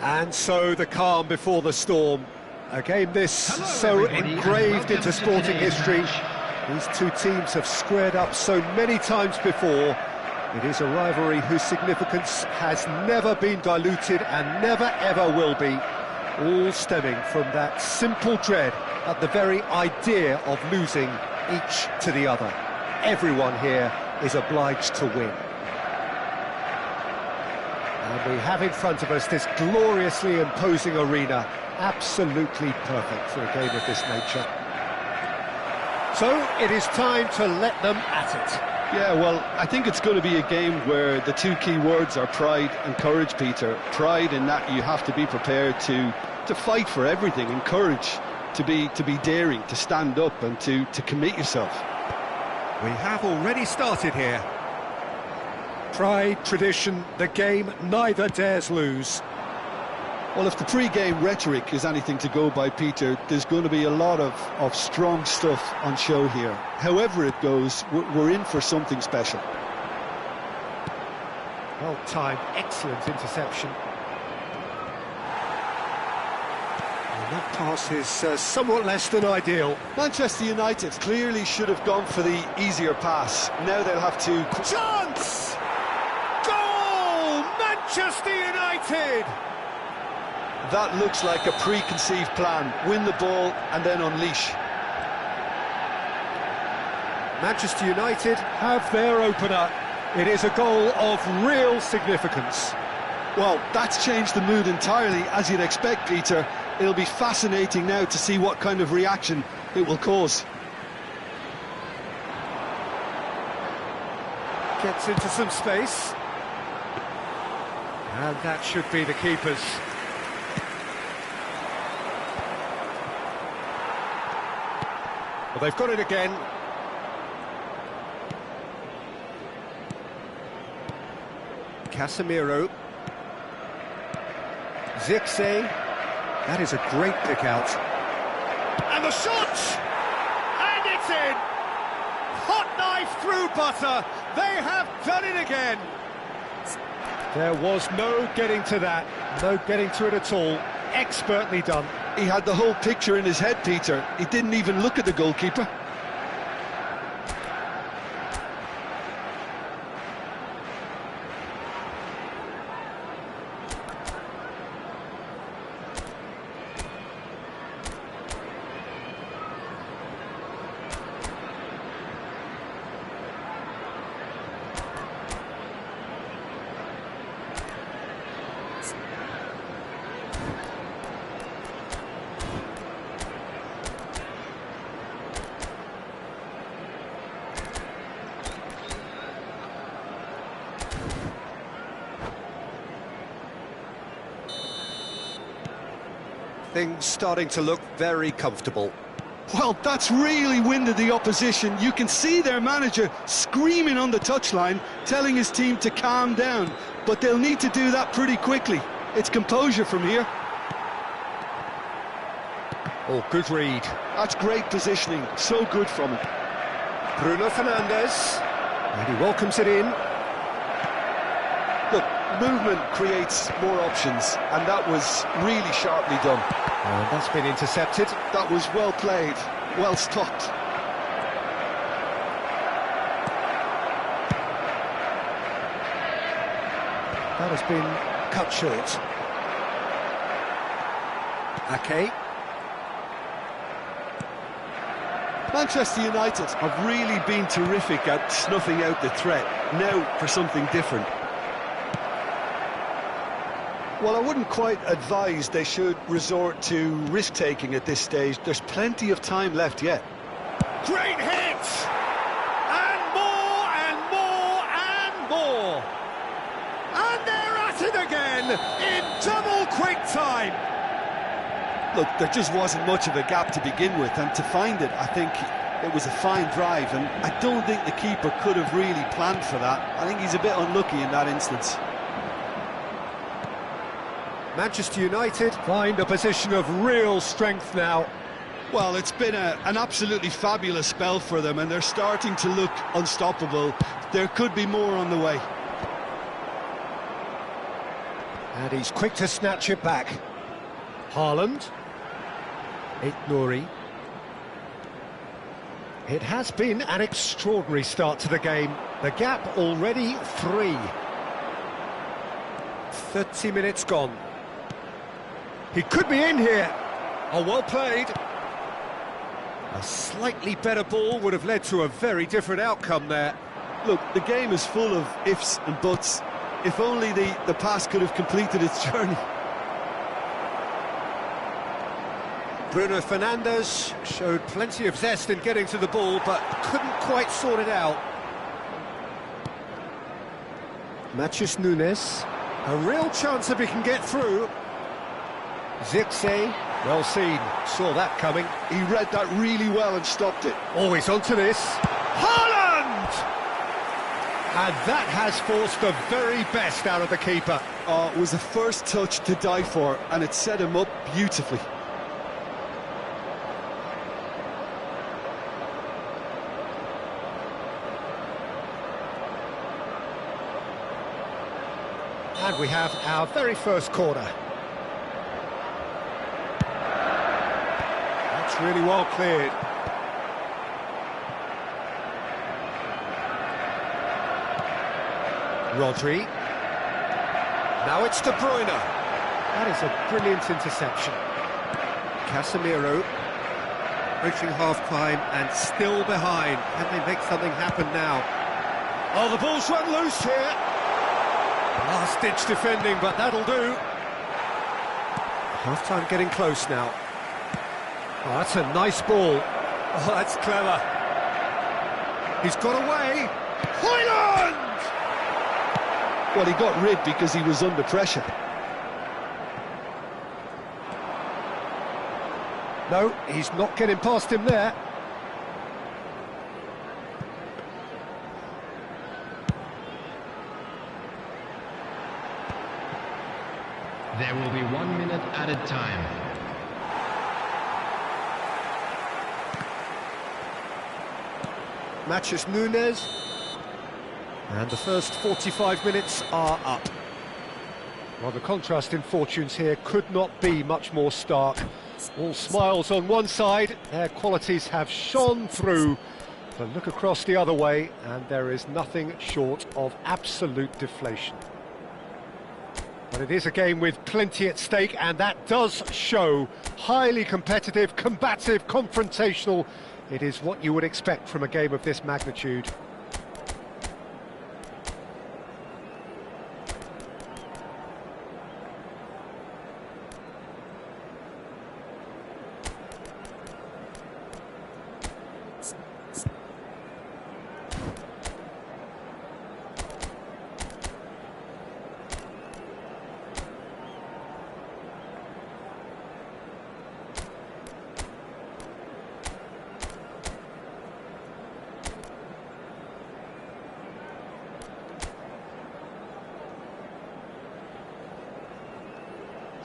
And so the calm before the storm. A game this so engraved into sporting history. These two teams have squared up so many times before. It is a rivalry whose significance has never been diluted and never ever will be. All stemming from that simple dread at the very idea of losing each to the other. Everyone here is obliged to win. And we have in front of us this gloriously imposing arena, absolutely perfect for a game of this nature. So it is time to let them at it. Yeah, well, I think it's going to be a game where the two key words are pride and courage, Peter. Pride in that you have to be prepared to fight for everything, and courage to be daring, to stand up and to commit yourself. We have already started here. Pride, tradition, the game neither dares lose. Well, if the pre-game rhetoric is anything to go by, Peter, there's going to be a lot of strong stuff on show here. However it goes, we're in for something special. Well timed, excellent interception. And that pass is somewhat less than ideal. Manchester United clearly should have gone for the easier pass. Now they'll have to... Chance! Goal! Manchester United! That looks like a preconceived plan. Win the ball and then unleash. Manchester United have their opener. It is a goal of real significance. Well, that's changed the mood entirely, as you'd expect, Peter. It'll be fascinating now to see what kind of reaction it will cause. Gets into some space. And that should be the keeper's. Well, they've got it again. Casemiro. Zirkzee. That is a great pick out. And the shot! And it's in! Hot knife through butter. They have done it again. There was no getting to that. No getting to it at all. Expertly done. He had the whole picture in his head, Peter. He didn't even look at the goalkeeper. Things starting to look very comfortable. Well, that's really winded the opposition. You can see their manager screaming on the touchline, telling his team to calm down. But they'll need to do that pretty quickly. It's composure from here. Oh, good read. That's great positioning. So good from him. Bruno Fernandes. And he welcomes it in. Look, movement creates more options, and that was really sharply done. And that's been intercepted. That was well played, well stopped. That has been cut short. Ake. Manchester United have really been terrific at snuffing out the threat. Now for something different. Well, I wouldn't quite advise they should resort to risk-taking at this stage. There's plenty of time left yet. Great hit! And more, and more, and more! And they're at it again, in double quick time! Look, there just wasn't much of a gap to begin with, and to find it, I think it was a fine drive, and I don't think the keeper could have really planned for that. I think he's a bit unlucky in that instance. Manchester United find a position of real strength now. Well, it's been an absolutely fabulous spell for them, and they're starting to look unstoppable. There could be more on the way. And he's quick to snatch it back. Haaland. Nouri. It has been an extraordinary start to the game. The gap already 3. 30 minutes gone. He could be in here. Oh, well played. A slightly better ball would have led to a very different outcome there. Look, the game is full of ifs and buts. If only the pass could have completed its journey. Bruno Fernandes showed plenty of zest in getting to the ball, but couldn't quite sort it out. Matheus Nunes, a real chance if he can get through. Zirkzee, well seen, saw that coming. He read that really well and stopped it. Always onto this. Haaland! And that has forced the very best out of the keeper. Oh, it was a first touch to die for, and it set him up beautifully. And we have our very first corner. That's really well cleared. Rodri. Now it's De Bruyne. That is a brilliant interception. Casemiro. Reaching half-time and still behind. Can they make something happen now? Oh, the ball's run loose here. Last-ditch defending, but that'll do. Half-time getting close now. Oh, that's a nice ball. Oh, that's clever. He's got away. Haaland! Well, he got rid because he was under pressure. No, he's not getting past him there. There will be 1 minute added time. Matheus Nunes. And the first 45 minutes are up. Well, the contrast in fortunes here could not be much more stark. All smiles on one side, their qualities have shone through. But look across the other way, and there is nothing short of absolute deflation. But it is a game with plenty at stake, and that does show. Highly competitive, combative, confrontational. It is what you would expect from a game of this magnitude.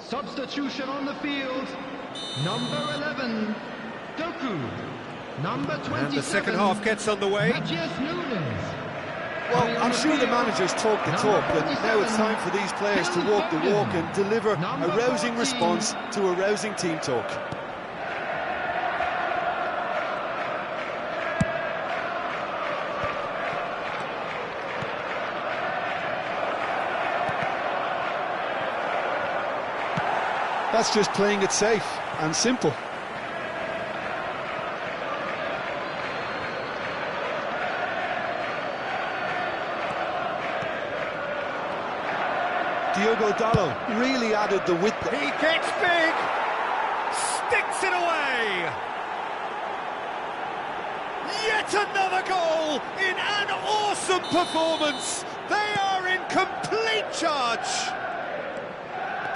Substitution on the field. Number 11, Doku. Number 27. And the second half gets underway. Matheus Nunes. Well, I'm sure the managers talk the talk, but now it's time for these players to walk the walk and deliver a rousing response to a rousing team talk. That's just playing it safe and simple. Diogo Dalot really added the width. He gets big, sticks it away. Yet another goal in an awesome performance. They are in complete charge.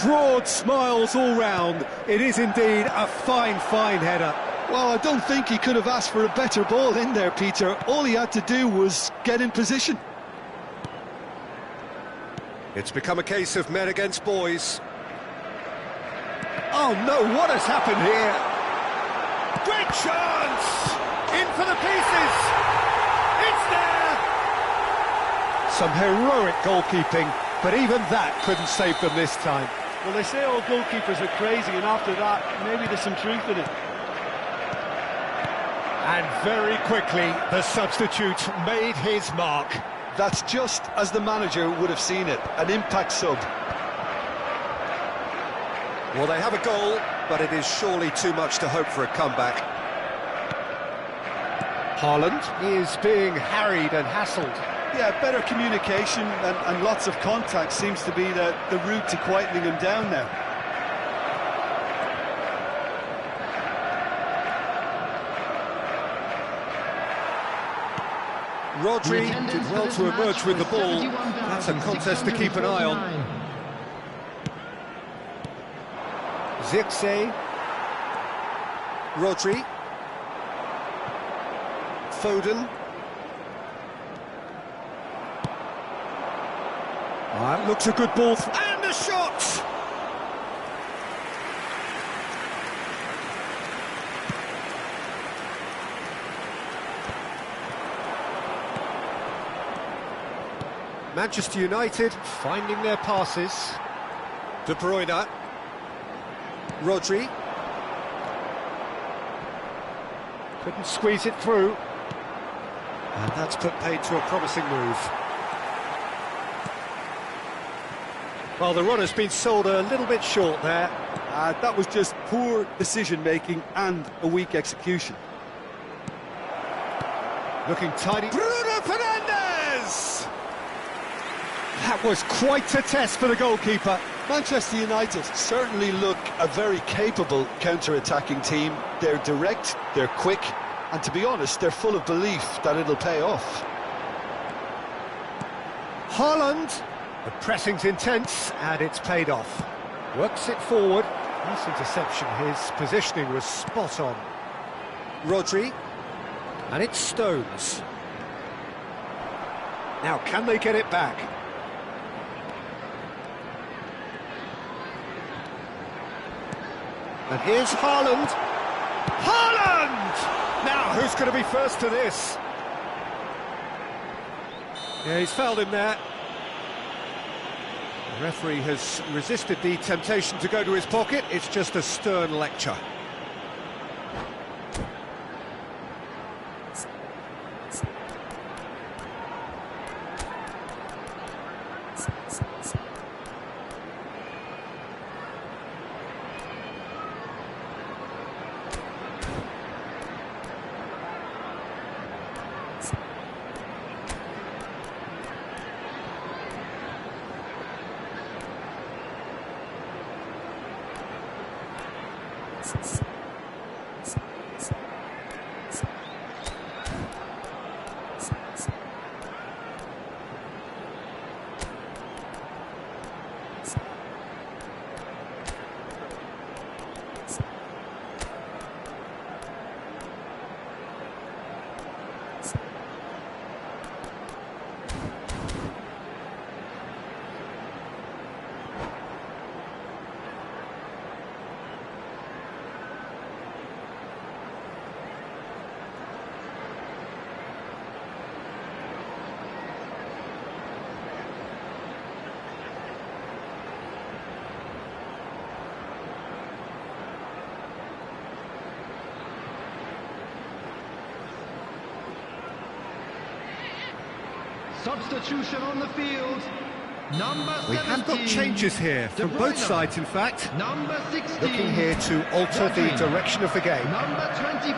Broad smiles all round. It is indeed a fine, fine header. Well, I don't think he could have asked for a better ball in there, Peter. All he had to do was get in position. It's become a case of men against boys. Oh no, what has happened here? Great chance! In for the pieces! It's there! Some heroic goalkeeping. But even that couldn't save them this time. Well, they say all goalkeepers are crazy, and after that, maybe there's some truth in it. And very quickly, the substitute made his mark. That's just as the manager would have seen it, an impact sub. Well, they have a goal, but it is surely too much to hope for a comeback. Haaland is being harried and hassled. Yeah, better communication and lots of contact seems to be the route to quietening him down now. Rodri did well to emerge with the ball. That's a contest to keep an eye on. Zirkzee. Rodri. Foden. That looks a good ball. And the shot! Manchester United finding their passes. De Bruyne. Rodri. Couldn't squeeze it through. And that's put paid to a promising move. Well, the run has been sold a little bit short there. That was just poor decision-making and a weak execution. Looking tidy. Bruno Fernandes! That was quite a test for the goalkeeper. Manchester United certainly look a very capable counter-attacking team. They're direct, they're quick, and to be honest, they're full of belief that it'll pay off. Haaland. The pressing's intense, and it's paid off. Works it forward. Nice interception. His positioning was spot on. Rodri. And it's Stones. Now, can they get it back? And here's Haaland. Haaland! Now, who's going to be first to this? Yeah, he's fouled him there. The referee has resisted the temptation to go to his pocket. It's just a stern lecture. Substitution on the field. Number 17. We have got changes here from both sides, in fact. Number 16. Looking here to alter the direction of the game. Number 24.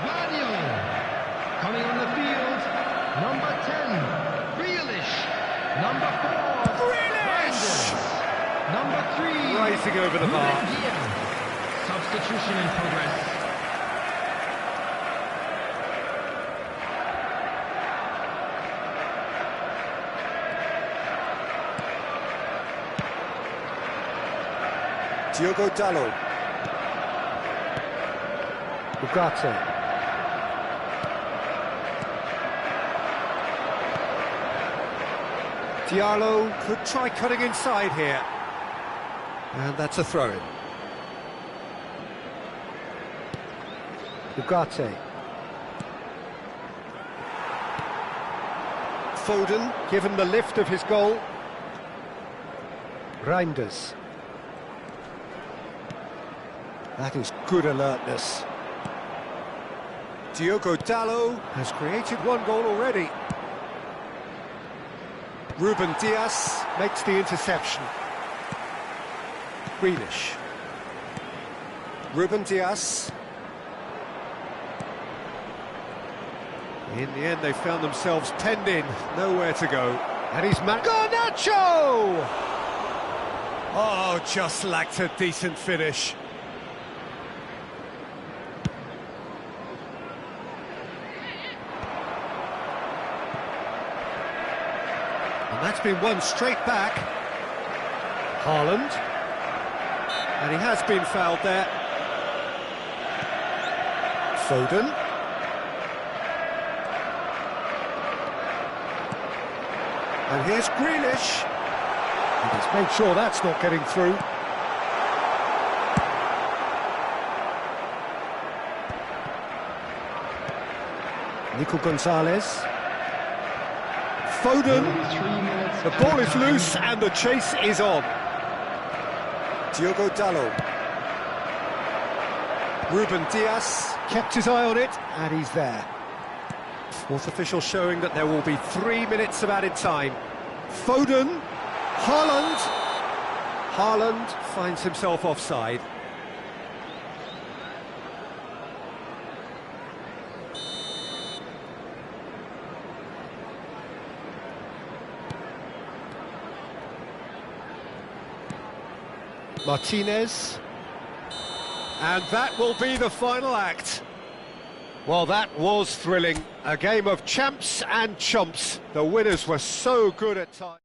Guardiola. Coming on the field. Number 10. Grealish. Number 4. Grealish! Number 3. Rising over the bar. Substitution in progress. Diogo Dalot. Ugarte. Diallo could try cutting inside here. And that's a throw-in. Ugarte. Foden, given the lift of his goal. Reinders. That is good alertness. Diogo Dalot has created one goal already. Ruben Dias makes the interception. Grealish. Ruben Dias. In the end, they found themselves penned in, nowhere to go. And he's Garnacho! Oh, just lacked a decent finish. And that's been won straight back. Haaland. And he has been fouled there. Foden. And here's Grealish. And he's made sure that's not getting through. Nico Gonzalez. Foden. The ball is loose and the chase is on. Diogo Dalot. Ruben Dias kept his eye on it and he's there. Fourth official showing that there will be 3 minutes of added time. Foden. Haaland. Haaland finds himself offside. Martinez. And that will be the final act. Well, that was thrilling. A game of champs and chumps. The winners were so good at times.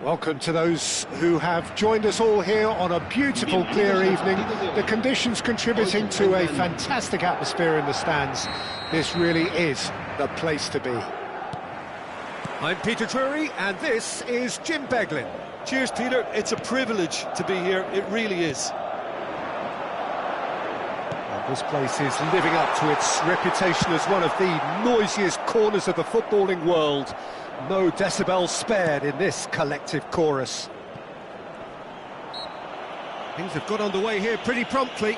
Welcome to those who have joined us all here on a beautiful, clear evening. The conditions contributing to a fantastic atmosphere in the stands. This really is the place to be. I'm Peter Drury, and this is Jim Beglin. Cheers, Peter. It's a privilege to be here. It really is. And this place is living up to its reputation as one of the noisiest corners of the footballing world. No decibels spared in this collective chorus. Things have got underway here pretty promptly.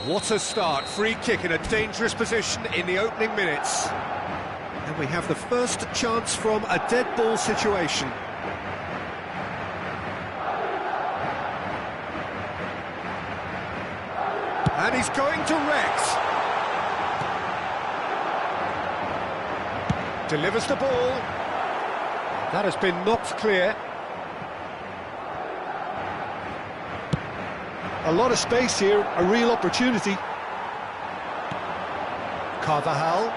What a start, free kick in a dangerous position in the opening minutes. And we have the first chance from a dead ball situation. And he's going direct. Delivers the ball. That has been knocked clear. A lot of space here, a real opportunity. Carvajal.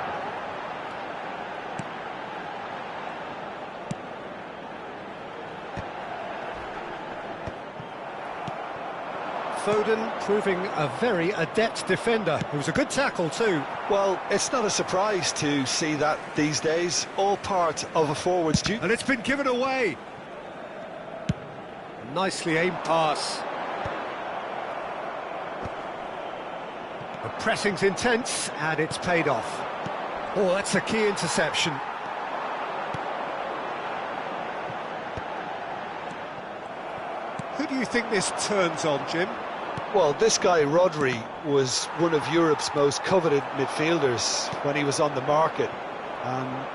Foden proving a very adept defender. It was a good tackle too. Well, it's not a surprise to see that these days, all part of a forward's duty. And it's been given away. Nicely aimed pass. The pressing's intense, and it's paid off. Oh, that's a key interception. Who do you think this turns on, Jim? Well, this guy, Rodri, was one of Europe's most coveted midfielders when he was on the market.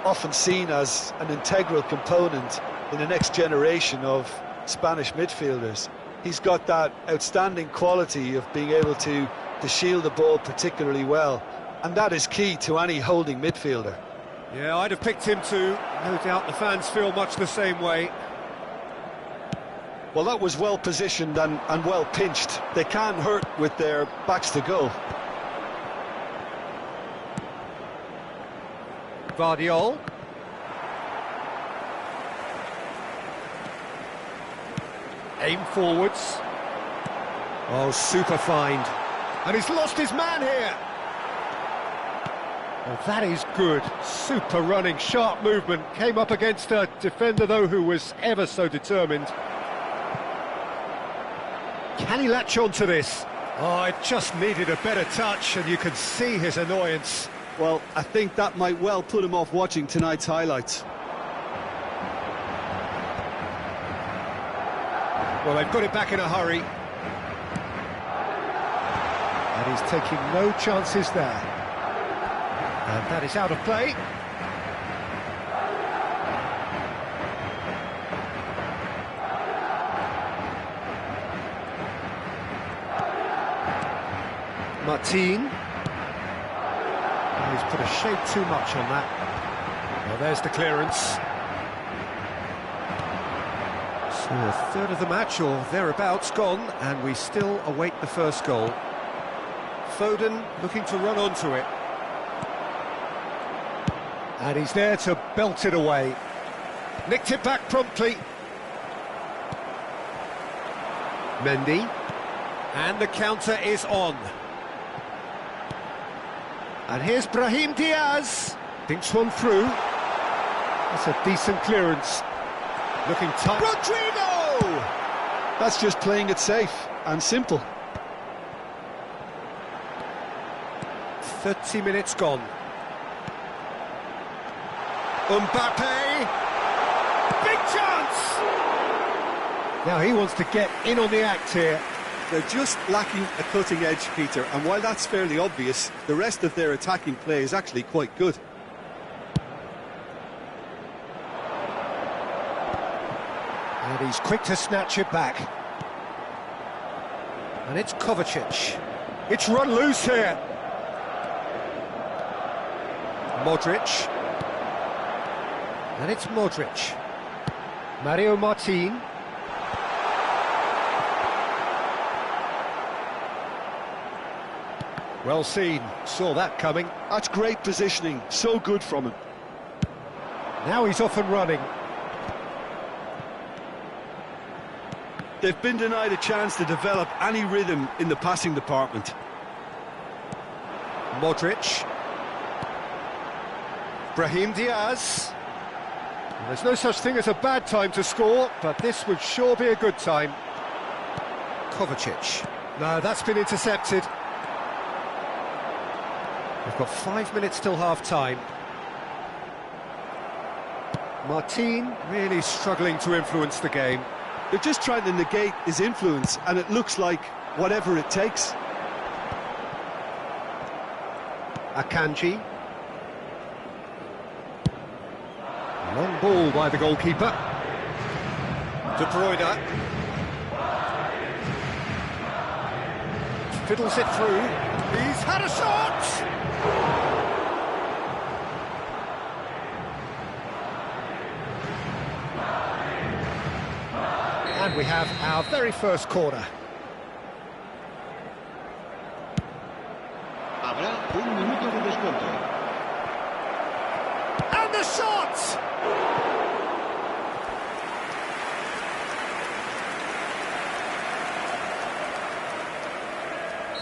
Often seen as an integral component in the next generation of Spanish midfielders. He's got that outstanding quality of being able to shield the ball particularly well, and that is key to any holding midfielder. Yeah, I'd have picked him too. No doubt the fans feel much the same way. Well, that was well positioned and well pinched. They can hurt with their backs to goal. Vardiol. Aim forwards. Oh, super find. And he's lost his man here. Well, that is good. Super running, sharp movement. Came up against a defender, though, who was ever so determined. Can he latch on to this? Oh, it just needed a better touch, and you can see his annoyance. Well, I think that might well put him off watching tonight's highlights. Well, they've got it back in a hurry. And he's taking no chances there. And that is out of play. Martin. Oh, he's put a shade too much on that. Well, there's the clearance. So a third of the match, or thereabouts, gone, and we still await the first goal. Foden looking to run onto it. And he's there to belt it away. Nicked it back promptly. Mendy. And the counter is on. And here's Brahim Diaz. Thinks one through. That's a decent clearance. Looking tight. Rodrigo! That's just playing it safe and simple. 30 minutes gone. Mbappe! Big chance! Now he wants to get in on the act here. They're just lacking a cutting edge, Peter, and while that's fairly obvious, the rest of their attacking play is actually quite good. And he's quick to snatch it back. And it's Kovacic. It's run loose here. Modric. And it's Modric. Mario Martin. Well seen, saw that coming. That's great positioning, so good from him. Now he's off and running. They've been denied a chance to develop any rhythm in the passing department. Modric. Brahim Diaz. There's no such thing as a bad time to score, but this would sure be a good time. Kovacic. No, that's been intercepted. We've got 5 minutes till half-time. Martin really struggling to influence the game. They're just trying to negate his influence, and it looks like whatever it takes. Akanji. Long ball by the goalkeeper. De Bruyne. Fiddles it through. He's had a shot! And we have our very first corner. Habrá un minuto de descuento. And the shot!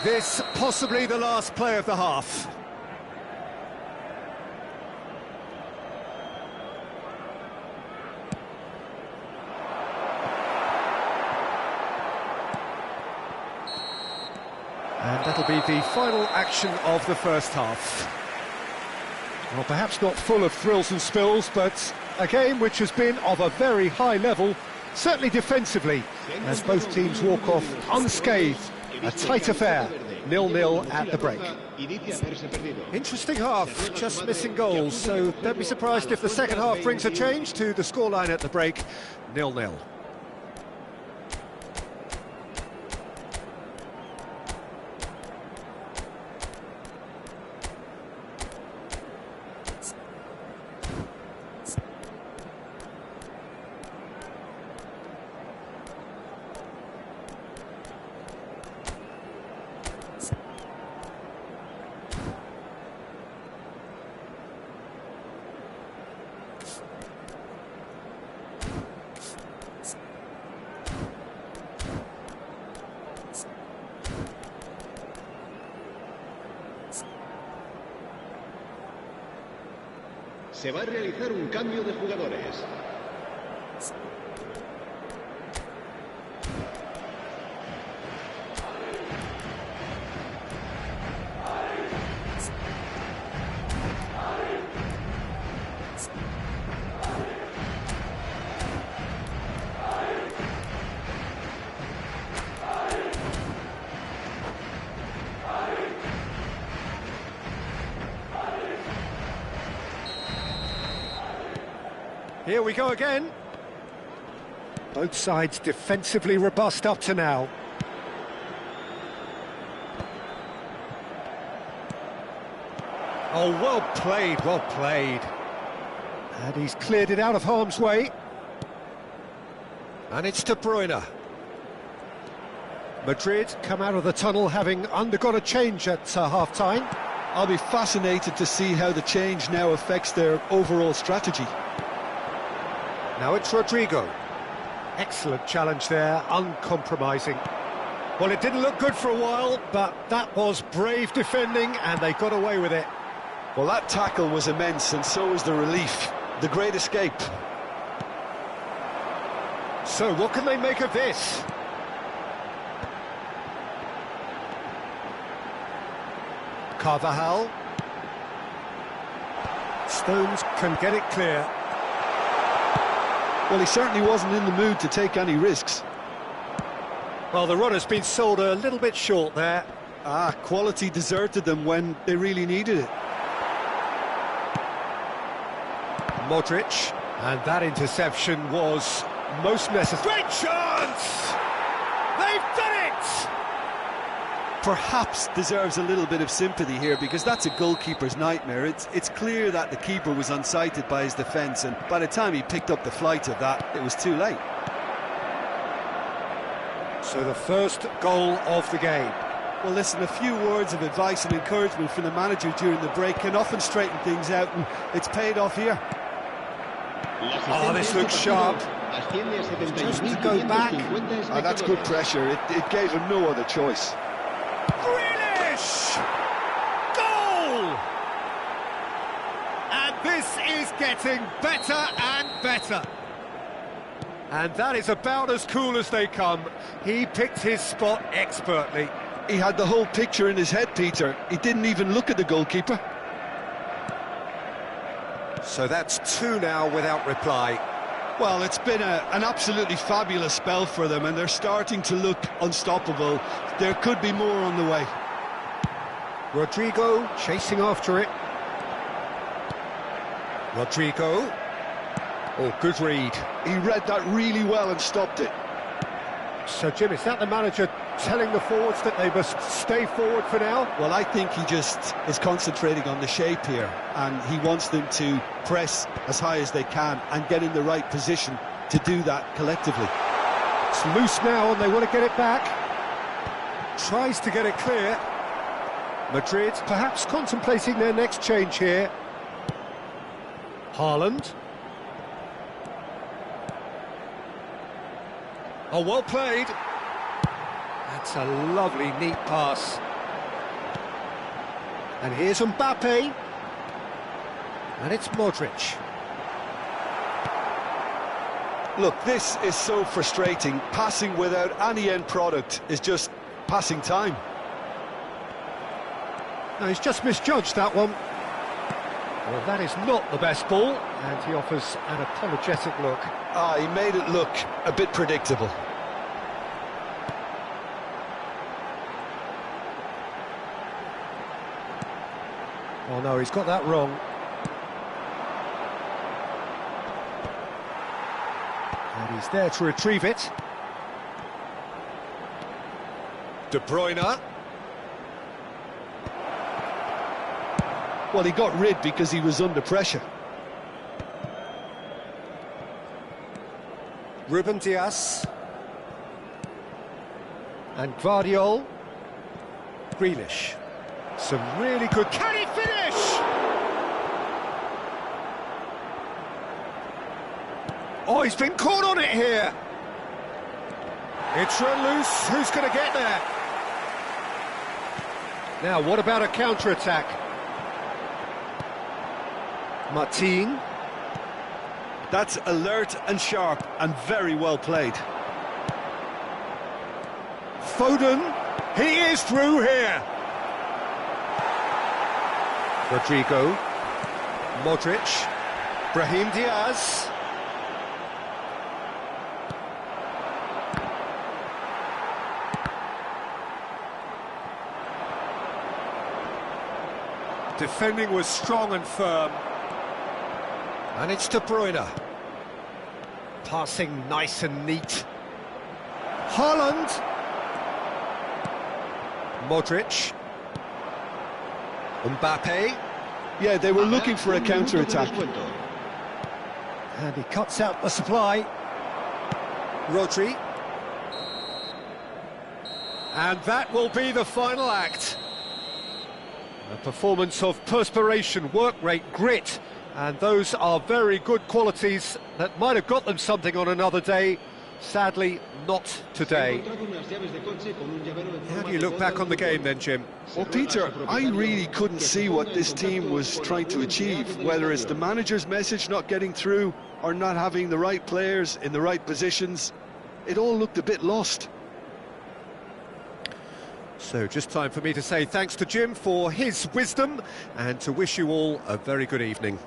This possibly the last play of the half. And that'll be the final action of the first half. Well, perhaps not full of thrills and spills, but a game which has been of a very high level, certainly defensively, as both teams walk off unscathed. A tight affair, 0-0 at the break. Interesting half, just missing goals, so don't be surprised if the second half brings a change to the scoreline at the break, 0-0. Se va a realizar un cambio de jugadores. Here we go again. Both sides defensively robust up to now. Oh, well played, well played. And he's cleared it out of harm's way. And it's De Bruyne. Madrid come out of the tunnel having undergone a change at half-time. I'll be fascinated to see how the change now affects their overall strategy. Now it's Rodrigo. Excellent challenge there, uncompromising. Well, it didn't look good for a while, but that was brave defending, and they got away with it. Well, that tackle was immense, and so was the relief. The great escape. So, what can they make of this? Carvajal. Stones can get it clear. Well, he certainly wasn't in the mood to take any risks. Well, the run has been sold a little bit short there. Quality deserted them when they really needed it. Modric, and that interception was most necessary. Great chance! They've done it! Perhaps deserves a little bit of sympathy here, because that's a goalkeeper's nightmare. It's clear that the keeper was unsighted by his defence, and by the time he picked up the flight of that, it was too late. So the first goal of the game. Well, listen, a few words of advice and encouragement from the manager during the break can often straighten things out, and it's paid off here. Oh, this looks sharp. Just to go back. And that's good pressure. It gave him no other choice. Grealish! Goal! And this is getting better and better. And that is about as cool as they come. He picked his spot expertly. He had the whole picture in his head, Peter. He didn't even look at the goalkeeper. So that's two now without reply. Well, it's been an absolutely fabulous spell for them, and they're starting to look unstoppable. There could be more on the way. Rodrigo chasing after it. Rodrigo. Oh, good read. He read that really well and stopped it. So, Jim, is that the manager telling the forwards that they must stay forward for now? Well, I think he just is concentrating on the shape here, and he wants them to press as high as they can and get in the right position to do that collectively. It's loose now and they want to get it back. Tries to get it clear. Madrid perhaps contemplating their next change here. Haaland. Oh, well played. That's a lovely, neat pass. And here's Mbappe. And it's Modric. Look, this is so frustrating. Passing without any end product is just passing time. No, he's just misjudged that one. Well, that is not the best ball, and he offers an apologetic look. He made it look a bit predictable. Oh no, he's got that wrong. And he's there to retrieve it. De Bruyne. Well, he got rid because he was under pressure. Ruben Dias. And Guardiol. Grealish. Some really good... Can he finish? Oh, he's been caught on it here. It's run loose. Who's going to get there? Now, what about a counter-attack? Martin. That's alert and sharp and very well played. Foden. He is through here. Rodrigo. Modric. Brahim Diaz. Defending was strong and firm. And it's De Bruyne. Passing nice and neat. Haaland. Modric. Mbappe. Yeah, they were looking for a counter-attack. And he cuts out the supply. Rodri. And that will be the final act. A performance of perspiration, work rate, grit, and those are very good qualities that might have got them something on another day. Sadly, not today. How do you look back on the game then, Jim? Well, Peter, I really couldn't see what this team was trying to achieve, whether it's the manager's message not getting through or not having the right players in the right positions. It all looked a bit lost. So just time for me to say thanks to Jim for his wisdom and to wish you all a very good evening.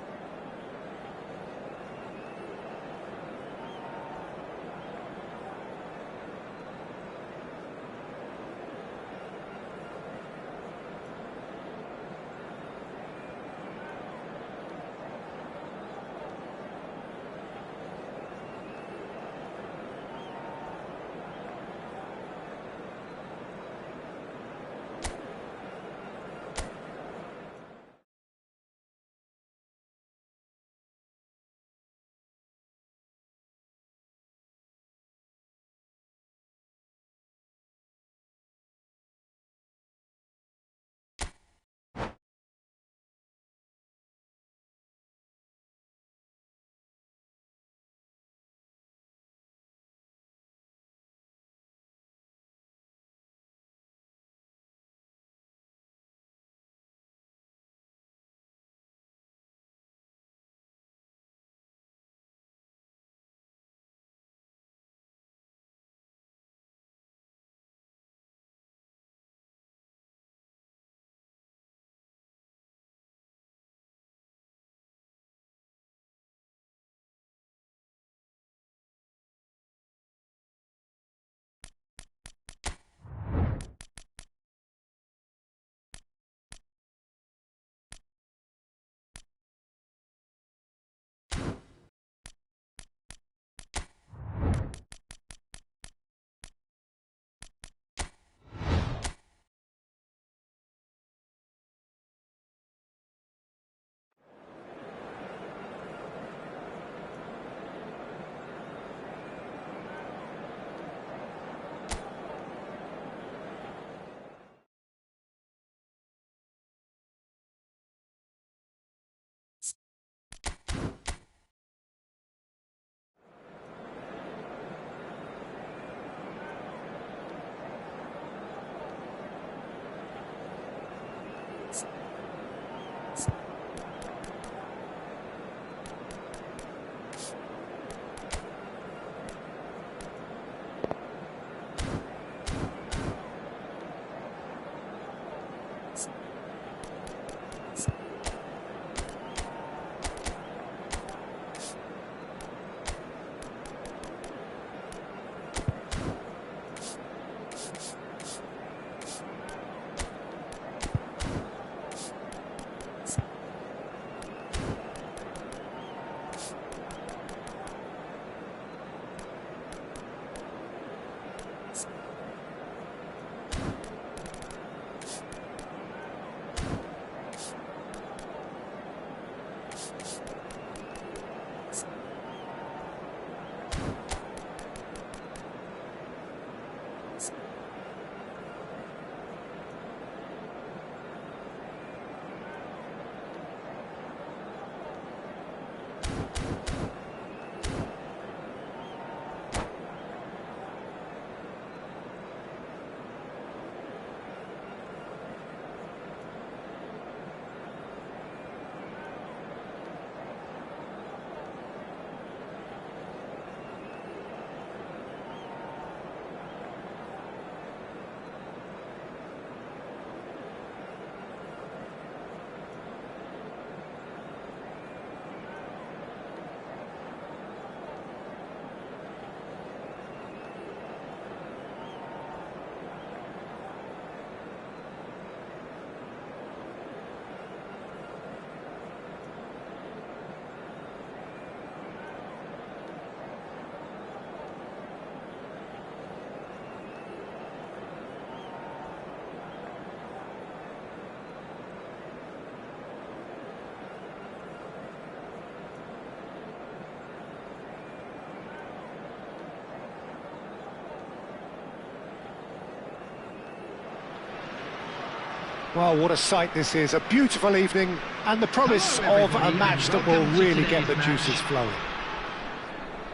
Well, what a sight this is, a beautiful evening, and the promise of a match that will really get the juices flowing.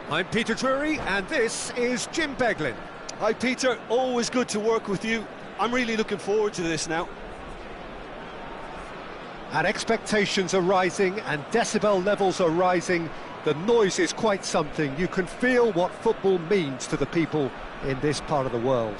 I'm Peter Drury, and this is Jim Beglin. Hi Peter, always good to work with you. I'm really looking forward to this now. And expectations are rising, and decibel levels are rising. The noise is quite something. You can feel what football means to the people in this part of the world.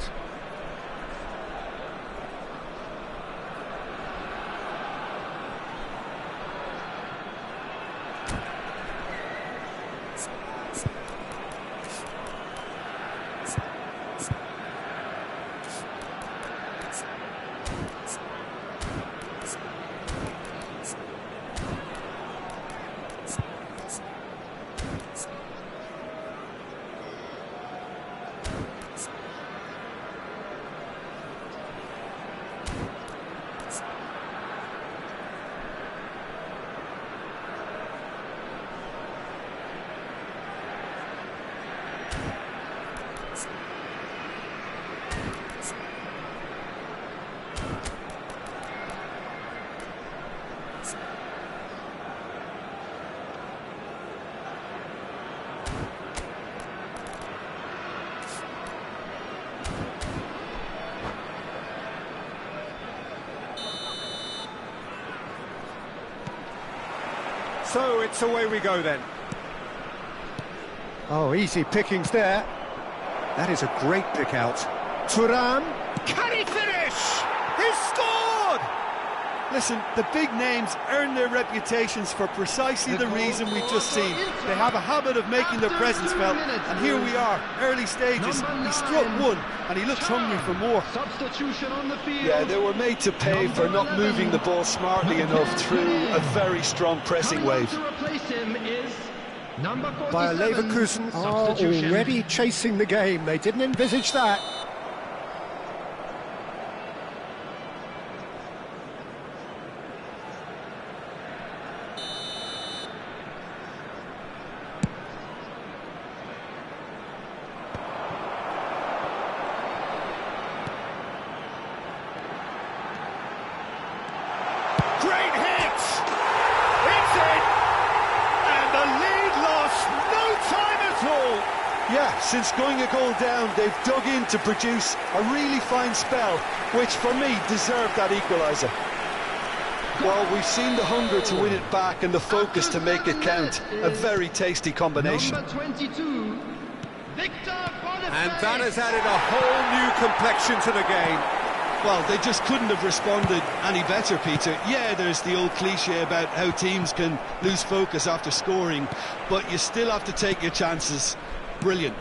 So it's away we go then. Oh, easy pickings there. That is a great pick out. Thuram, can he finish? He's scored! Listen, the big names earn their reputations for precisely the reason we've just seen. They have a habit of making their presence felt, and here we are, early stages. He struck one, and he looks hungry for more. Substitution on the field. Yeah, they were made to pay for not moving the ball smartly enough through a very strong pressing wave. To replace him is number 47. Bayer Leverkusen are Substitution. already chasing the game. They didn't envisage that. Great hit! It's in! And the lead lost no time at all! Yeah, since going a goal down, they've dug in to produce a really fine spell, which for me deserved that equaliser. Well, we've seen the hunger to win it back and the focus to make it count. A very tasty combination. Number 22, Victor Boniface. And that has added a whole new complexion to the game. Well, they just couldn't have responded any better, Peter. Yeah, there's the old cliche about how teams can lose focus after scoring, but you still have to take your chances. Brilliant.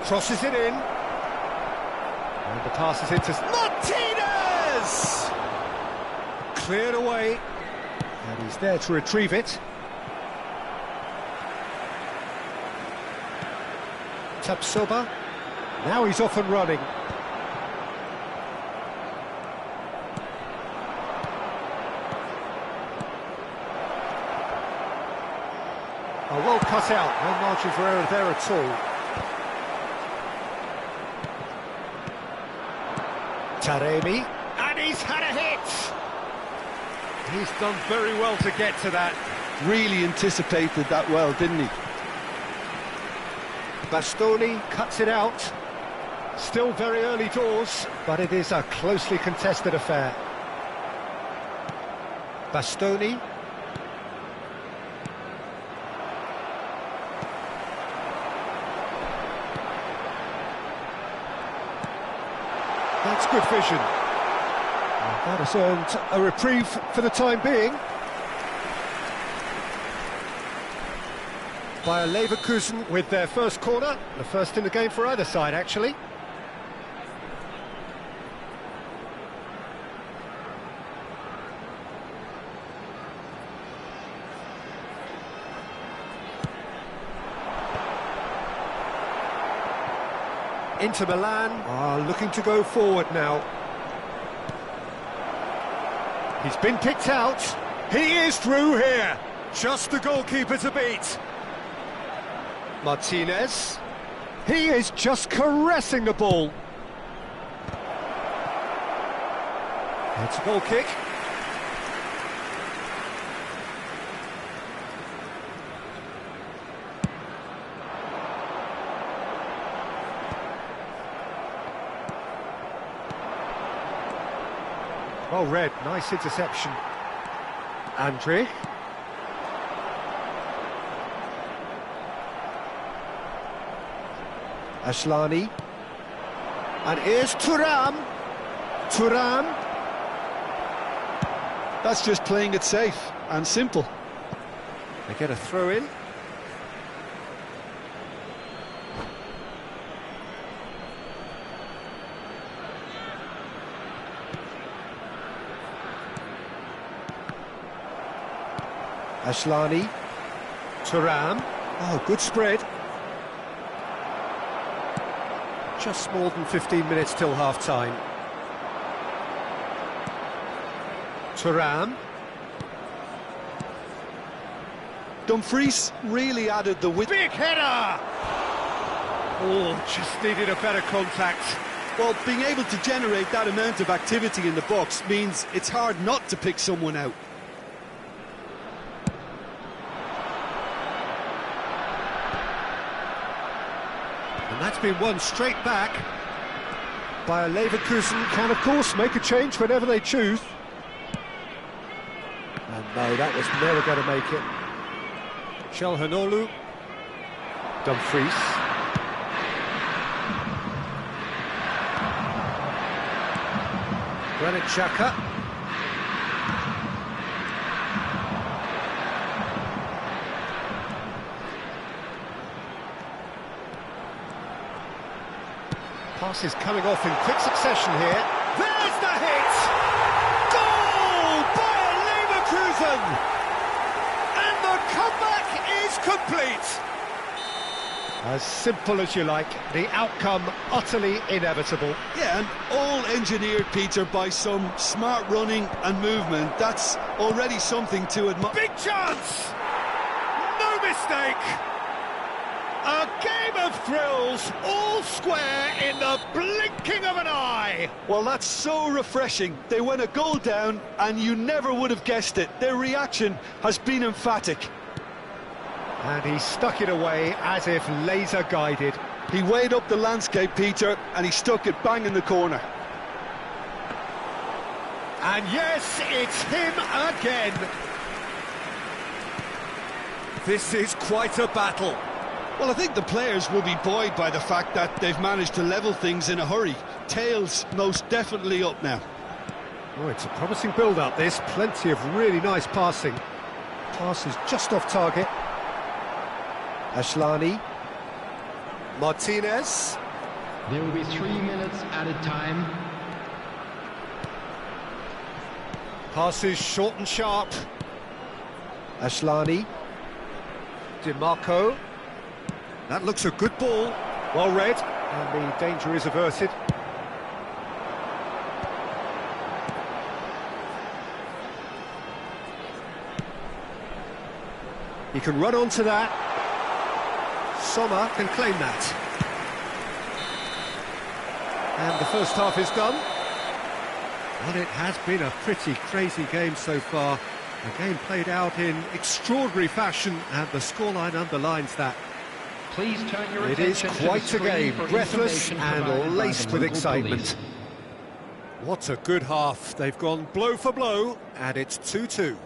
Crosses it in. And the pass is into Martinez! Cleared away. And he's there to retrieve it. Tapsoba. Now he's off and running. Oh, well cut out, no margin for error there at all. Taremi, and he's had a hit! He's done very well to get to that. Really anticipated that well, didn't he? Bastoni cuts it out. Still very early doors, but it is a closely contested affair. Bastoni. That's good vision. And that has earned a reprieve for the time being. Bayer Leverkusen with their first corner, the first in the game for either side, actually. Inter Milan are looking to go forward now. He's been picked out. He is through here. Just the goalkeeper to beat. Martinez. He is just caressing the ball. It's a goal kick. Well read, nice interception. Andre. Ashlani. And here's Thuram. Thuram. That's just playing it safe and simple. They get a throw in. Ashlani. Thuram. Oh, good spread. Just more than 15 minutes till half-time. Thuram. Dumfries really added the width. Big header! Oh, just needed a better contact. Well, being able to generate that amount of activity in the box means it's hard not to pick someone out. And that's been won straight back by a Leverkusen. Can, of course, make a change whenever they choose. And no, that was never going to make it. Çalhanoğlu. Dumfries. Granit Xhaka. Passes coming off in quick succession here. There's the hit! Goal by Leverkusen! And the comeback is complete! As simple as you like, the outcome utterly inevitable. Yeah, and all engineered, Peter, by some smart running and movement. That's already something to admire. Big chance! No mistake! A game of thrills, all square in the blinking of an eye. Well, that's so refreshing. They went a goal down, and you never would have guessed it. Their reaction has been emphatic. And he stuck it away as if laser-guided. He weighed up the landscape, Peter, and he stuck it bang in the corner. And yes, it's him again. This is quite a battle. Well, I think the players will be buoyed by the fact that they've managed to level things in a hurry. Tails most definitely up now. Oh, it's a promising build-up, this. Plenty of really nice passing. Pass is just off target. Ashlani. Martinez. There will be 3 minutes added time. Passes short and sharp. Ashlani. DiMarco. That looks a good ball. Well read. And the danger is averted. He can run onto that. Sommer can claim that. And the first half is done. Well, it has been a pretty crazy game so far. A game played out in extraordinary fashion, and the scoreline underlines that. Please turn your It is attention quite to a the screen game, for breathless information provided and by laced the with local excitement. police. What a good half. They've gone blow for blow, and it's 2-2.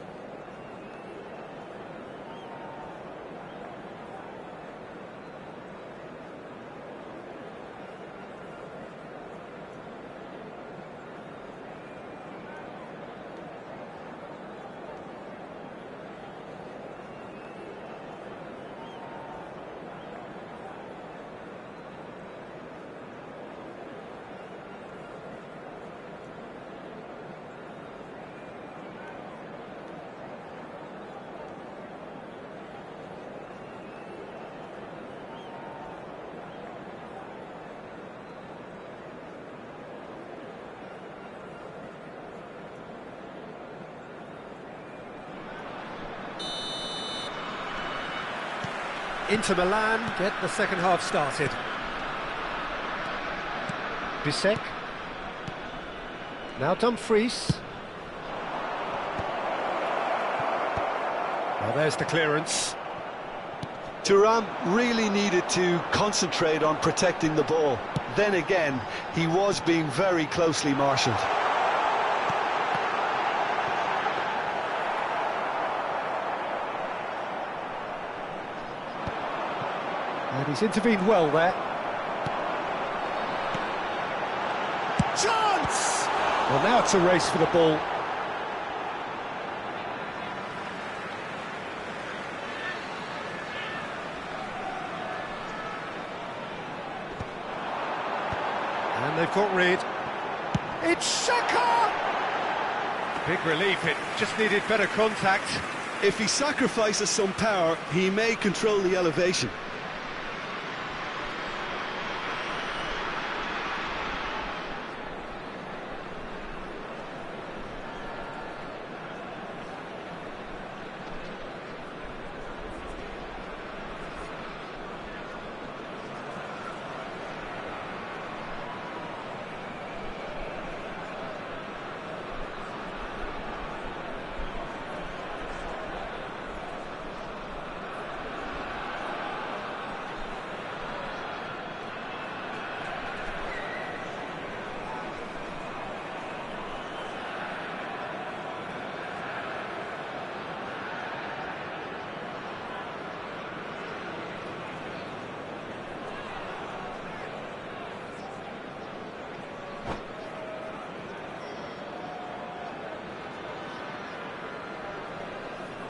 Inter Milan get the second half started. Bisek. Now Dumfries. Well, there's the clearance. Thuram really needed to concentrate on protecting the ball. Then again, he was being very closely marshalled. And he's intervened well there. Chance! Well, now it's a race for the ball. And they've got rid. It's Xhaka! Big relief, it just needed better contact. If he sacrifices some power, he may control the elevation.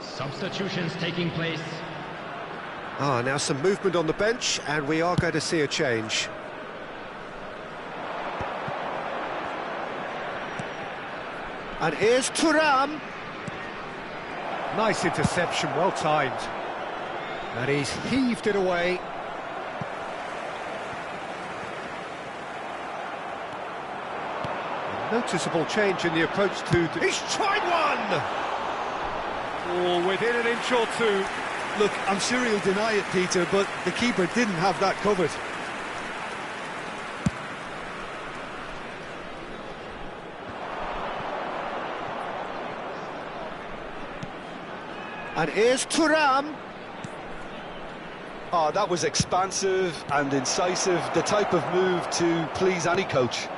Substitutions taking place. Now some movement on the bench, and we are going to see a change. And here's Thuram. Nice interception, well timed. And he's heaved it away. A noticeable change in the approach to... He's tried one! Oh, within an inch or two. Look, I'm sure he'll deny it, Peter, but the keeper didn't have that covered. And here's Thuram. Oh, that was expansive and incisive, the type of move to please any coach.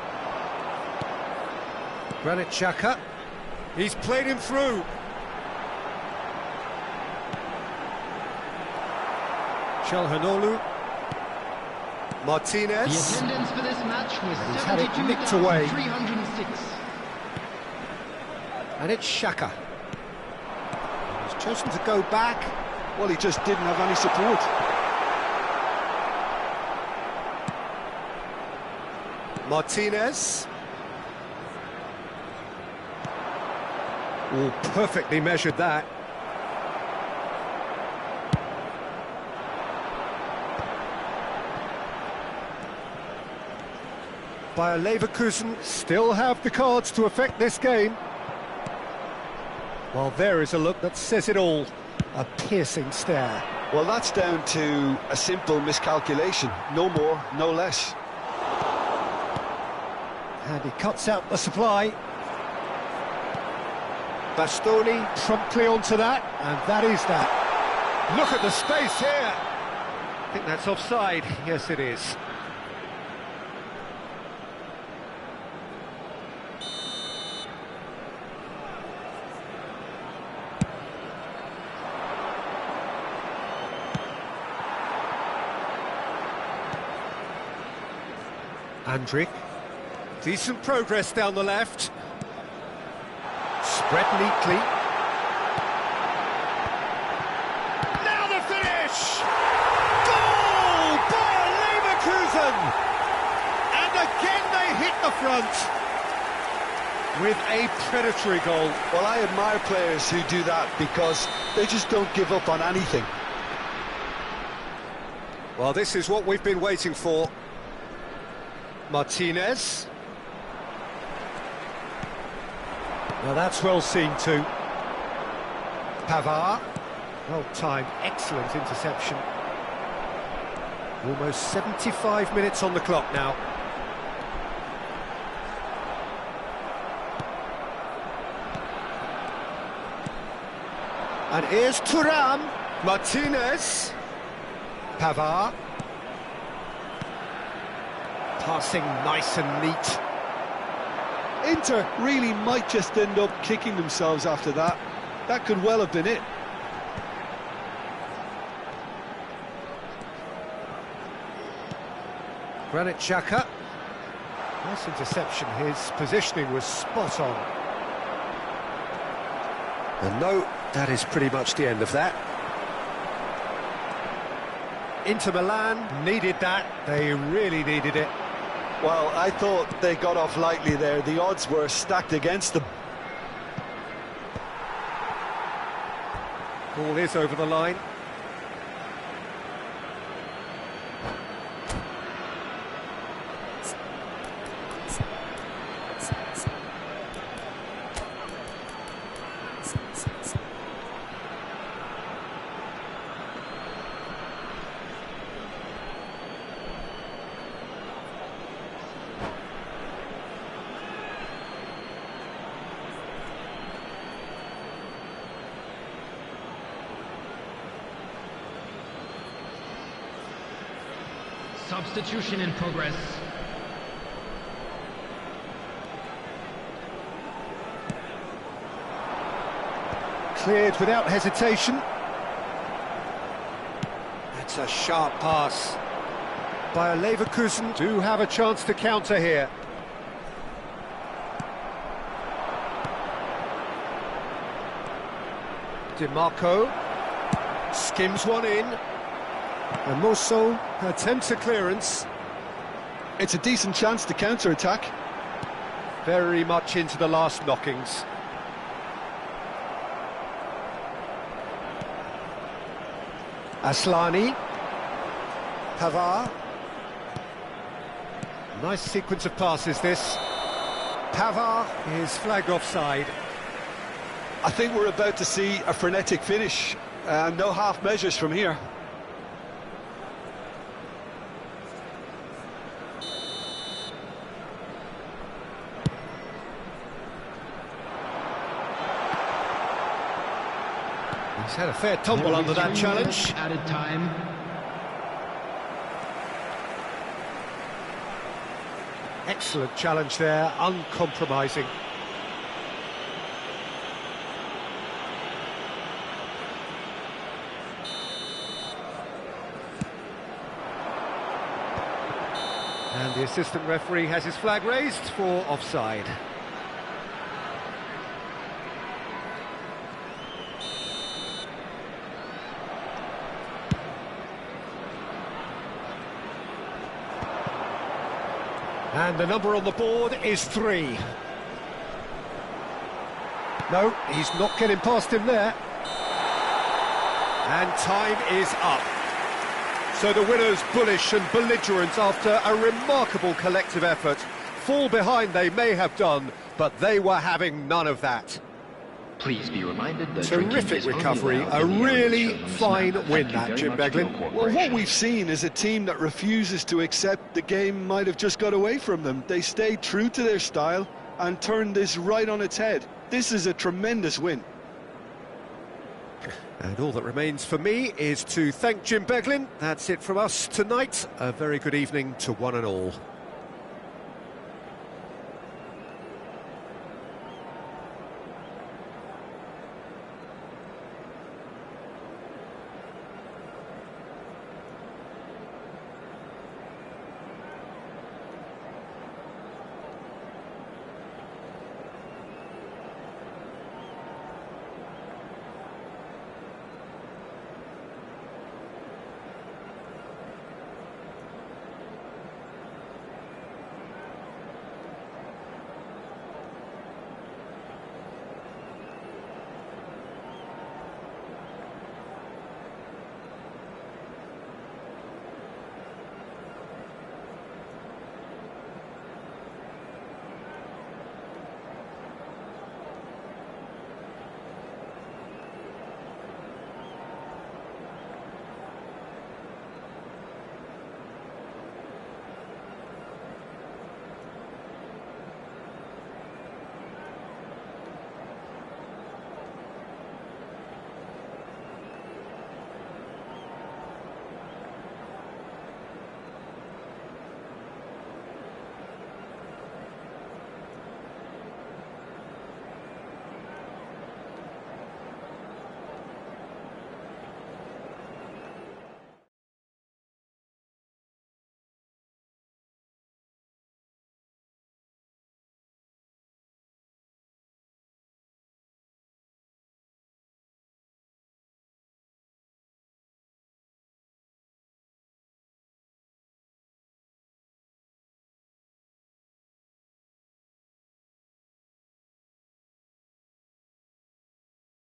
Granit Xhaka. He's played him through. Çalhanoğlu. Martinez. The attendance for this match was He's had it nicked away. 72,306. And it's Xhaka. He's chosen to go back. Well, he just didn't have any support. Martinez. Oh, perfectly measured that. Bayer Leverkusen still have the cards to affect this game. Well, there is a look that says it all. A piercing stare. Well, that's down to a simple miscalculation. No more, no less. And he cuts out the supply. Bastoni promptly onto that, and that is that. Look at the space here. I think that's offside. Yes, it is. Andrik. Decent progress down the left. Spread neatly. Now the finish! Goal! Bayer Leverkusen! And again they hit the front with a predatory goal. Well, I admire players who do that because they just don't give up on anything. Well, this is what we've been waiting for. Martinez. Now that's well seen too. Pavard. Well timed, excellent interception. Almost 75 minutes on the clock now. And here's Thuram. Martinez. Pavard. Passing nice and neat. Inter really might just end up kicking themselves after that. That could well have been it. Granit Xhaka. Nice interception, his positioning was spot on. And no, that is pretty much the end of that. Inter Milan needed that, they really needed it. Well, I thought they got off lightly there. The odds were stacked against them. Ball is over the line. Substitution in progress. Cleared without hesitation. That's a sharp pass. Bayer Leverkusen do have a chance to counter here. DiMarco skims one in. And Mosso attempts a clearance. It's a decent chance to counter-attack. Very much into the last knockings. Aslani. Pavard. Nice sequence of passes, this. Pavard is flagged offside. I think we're about to see a frenetic finish. No half measures from here. He's had a fair tumble under that challenge. Added time. Excellent challenge there, uncompromising. And the assistant referee has his flag raised for offside. And the number on the board is 3. No, he's not getting past him there. And time is up. So the winners bullish and belligerent after a remarkable collective effort. Fall behind they may have done, but they were having none of that. Please be reminded that Terrific recovery, a really fine win that, Jim Beglin. Well, what we've seen is a team that refuses to accept the game might have just got away from them. They stayed true to their style and turned this right on its head. This is a tremendous win. And all that remains for me is to thank Jim Beglin. That's it from us tonight. A very good evening to one and all.